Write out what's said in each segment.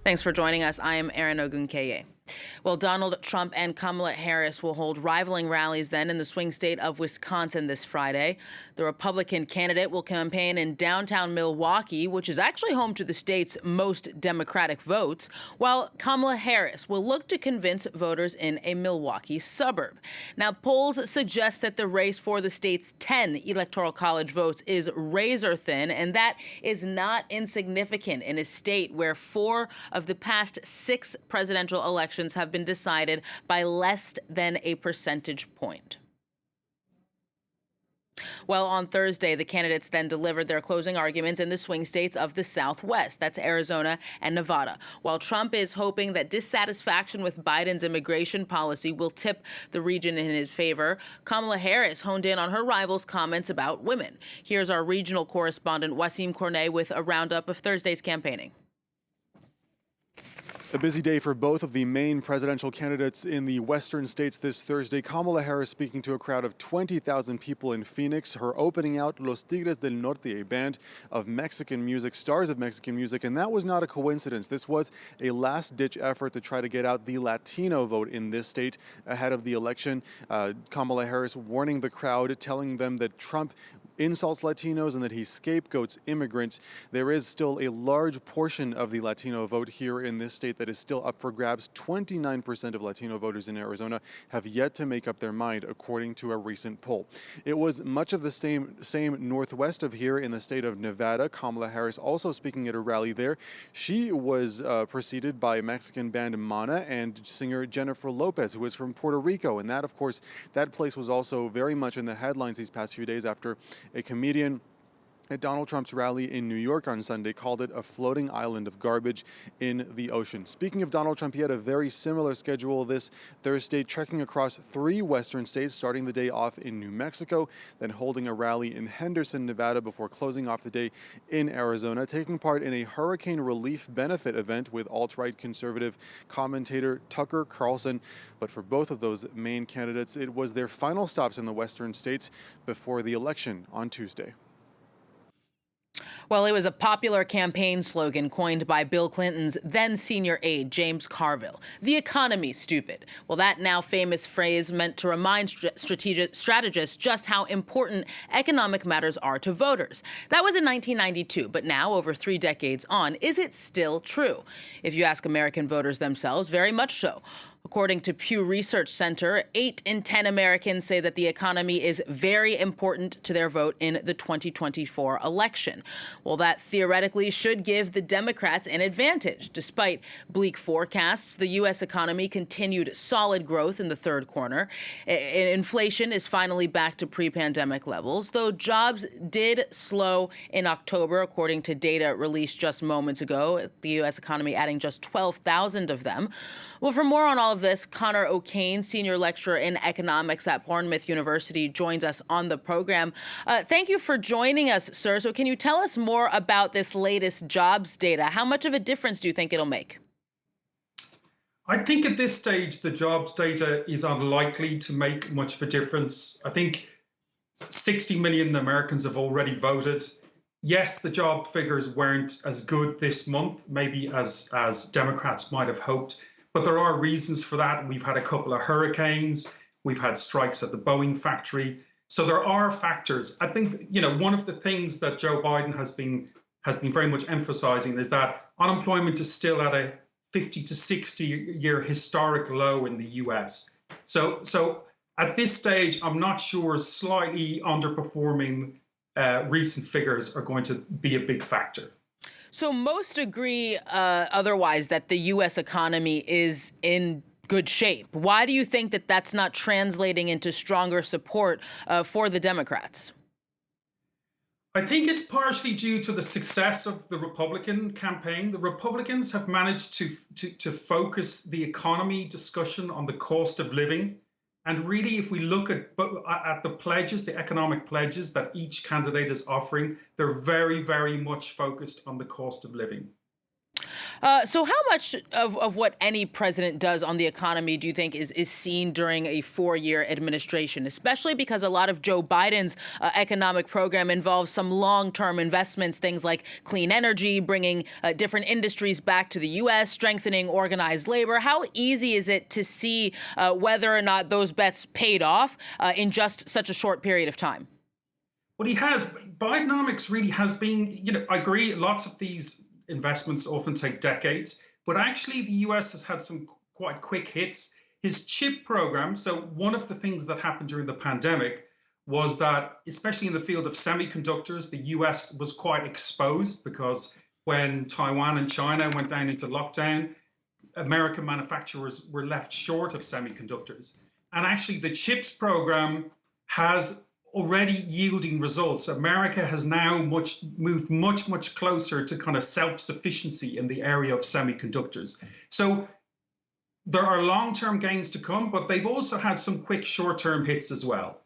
Thanks for joining us. I am Erin Ogunkeye. Well, Donald Trump and Kamala Harris will hold rivaling rallies then in the swing state of Wisconsin this Friday. The Republican candidate will campaign in downtown Milwaukee, which is actually home to the state's most Democratic votes, while Kamala Harris will look to convince voters in a Milwaukee suburb. Now, polls suggest that the race for the state's 10 electoral college votes is razor thin, and that is not insignificant in a state where 4 of the past 6 presidential elections have been decided by less than a percentage point. Well, on Thursday, the candidates then delivered their closing arguments in the swing states of the Southwest. That's Arizona and Nevada. While Trump is hoping that dissatisfaction with Biden's immigration policy will tip the region in his favor, Kamala Harris honed in on her rival's comments about women. Here's our regional correspondent, Wasim Cornet, with a roundup of Thursday's campaigning. A busy day for both of the main presidential candidates in the western states this Thursday. Kamala Harris speaking to a crowd of 20,000 people in Phoenix. Her opening out Los Tigres del Norte, a band of Mexican music, stars of Mexican music. And that was not a coincidence. This was a last-ditch effort to try to get out the Latino vote in this state ahead of the election. Kamala Harris warning the crowd, telling them that Trump insults Latinos and that he scapegoats immigrants. There is still a large portion of the Latino vote here in this state that is still up for grabs. 29% of Latino voters in Arizona have yet to make up their mind, according to a recent poll. It was much of the same northwest of here in the state of Nevada. Kamala Harris also speaking at a rally there. She was preceded by Mexican band Mana and singer Jennifer Lopez, who is from Puerto Rico. And that, of course, that place was also very much in the headlines these past few days after a comedian at Donald Trump's rally in New York on Sunday called it a floating island of garbage in the ocean. Speaking of Donald Trump, he had a very similar schedule this Thursday, trekking across 3 western states, starting the day off in New Mexico, then holding a rally in Henderson, Nevada, before closing off the day in Arizona, taking part in a hurricane relief benefit event with alt-right conservative commentator Tucker Carlson. But for both of those main candidates, it was their final stops in the western states before the election on Tuesday. Well, it was a popular campaign slogan coined by Bill Clinton's then senior aide, James Carville. The economy's stupid. Well, that now famous phrase meant to remind strategists just how important economic matters are to voters. That was in 1992, but now, over 3 decades on, is it still true? If you ask American voters themselves, very much so. According to Pew Research Center, 8 in 10 Americans say that the economy is very important to their vote in the 2024 election. Well, that theoretically should give the Democrats an advantage. Despite bleak forecasts, the U.S. economy continued solid growth in the third quarter. Inflation is finally back to pre-pandemic levels, though jobs did slow in October, according to data released just moments ago, the U.S. economy adding just 12,000 of them. Well, for more on all of this, Conor O'Kane, senior lecturer in economics at Bournemouth University, joins us on the program. Thank you for joining us, sir. So can you tell us more about this latest jobs data? How much of a difference do you think it'll make? I think at this stage, the jobs data is unlikely to make much of a difference. I think 60 million Americans have already voted. Yes, the job figures weren't as good this month, maybe as Democrats might have hoped. But there are reasons for that. We've had a couple of hurricanes. We've had strikes at the Boeing factory. So there are factors. I think, one of the things that Joe Biden has been very much emphasizing is that unemployment is still at a 50 to 60-year historic low in the US. So at this stage, I'm not sure slightly underperforming recent figures are going to be a big factor. So most agree otherwise that the U.S. economy is in good shape. Why do you think that that's not translating into stronger support for the Democrats? I think it's partially due to the success of the Republican campaign. The Republicans have managed to focus the economy discussion on the cost of living. And really, if we look at the pledges, the economic pledges that each candidate is offering, they're very, very much focused on the cost of living. So how much of what any president does on the economy do you think is seen during a 4-year administration, especially because a lot of Joe Biden's economic program involves some long-term investments, things like clean energy, bringing different industries back to the U.S., strengthening organized labor? How easy is it to see whether or not those bets paid off in just such a short period of time? Well, he has. Bidenomics really has been, I agree, lots of these investments often take decades, but actually the US has had some quite quick hits. His chip program, so one of the things that happened during the pandemic was that, especially in the field of semiconductors, the US was quite exposed because when Taiwan and China went down into lockdown, American manufacturers were left short of semiconductors. And actually the chips program has already yielding results. America has now moved much closer to kind of self-sufficiency in the area of semiconductors. So there are long-term gains to come, but they've also had some quick short-term hits as well.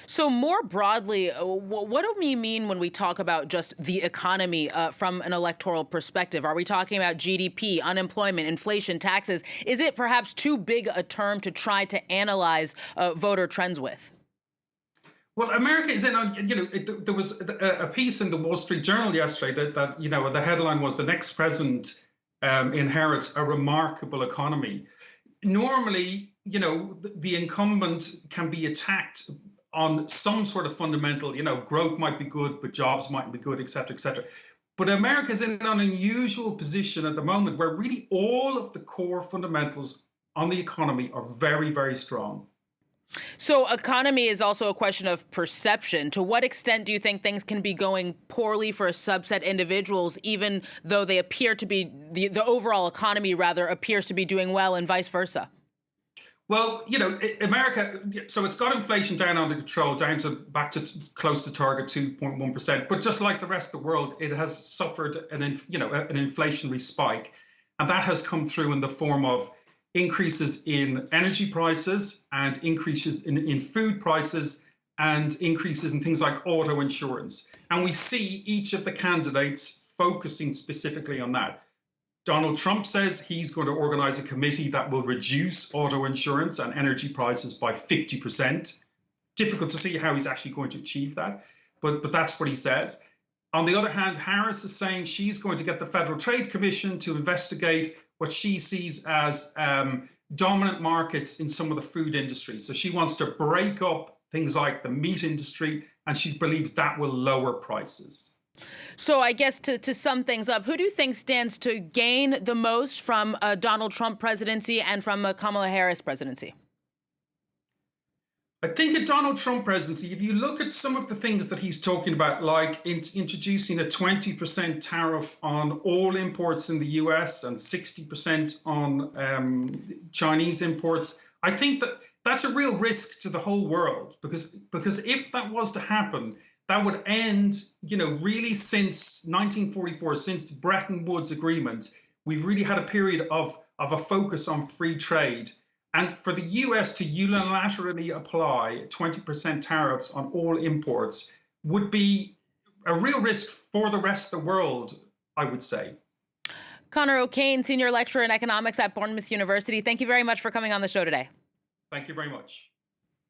So more broadly, what do we mean when we talk about just the economy from an electoral perspective? Are we talking about GDP, unemployment, inflation, taxes? Is it perhaps too big a term to try to analyze voter trends with? Well, America is in on, there was a piece in the Wall Street Journal yesterday that the headline was "The Next President Inherits a Remarkable Economy." Normally, the incumbent can be attacked on some sort of fundamental, growth might be good, but jobs might be good, et cetera, et cetera. But America is in an unusual position at the moment where really all of the core fundamentals on the economy are very, very strong. So economy is also a question of perception. To what extent do you think things can be going poorly for a subset individuals, even though they appear to be, the overall economy rather appears to be doing well, and vice versa? Well, America, so it's got inflation down under control, back to close to target 2.1%. But just like the rest of the world, it has suffered an inflationary spike. And that has come through in the form of increases in energy prices and increases in food prices and increases in things like auto insurance. And we see each of the candidates focusing specifically on that. Donald Trump says he's going to organize a committee that will reduce auto insurance and energy prices by 50%. Difficult to see how he's actually going to achieve that, but that's what he says. On the other hand, Harris is saying she's going to get the Federal Trade Commission to investigate what she sees as dominant markets in some of the food industry. So she wants to break up things like the meat industry, and she believes that will lower prices. So I guess to sum things up, who do you think stands to gain the most from a Donald Trump presidency and from a Kamala Harris presidency? I think a Donald Trump presidency, if you look at some of the things that he's talking about, like introducing a 20% tariff on all imports in the US and 60% on Chinese imports, I think that that's a real risk to the whole world, because if that was to happen, that would end, really since 1944, since the Bretton Woods Agreement, we've really had a period of a focus on free trade. And for the US to unilaterally apply 20% tariffs on all imports would be a real risk for the rest of the world, I would say. Conor O'Kane, senior lecturer in economics at Bournemouth University, thank you very much for coming on the show today. Thank you very much.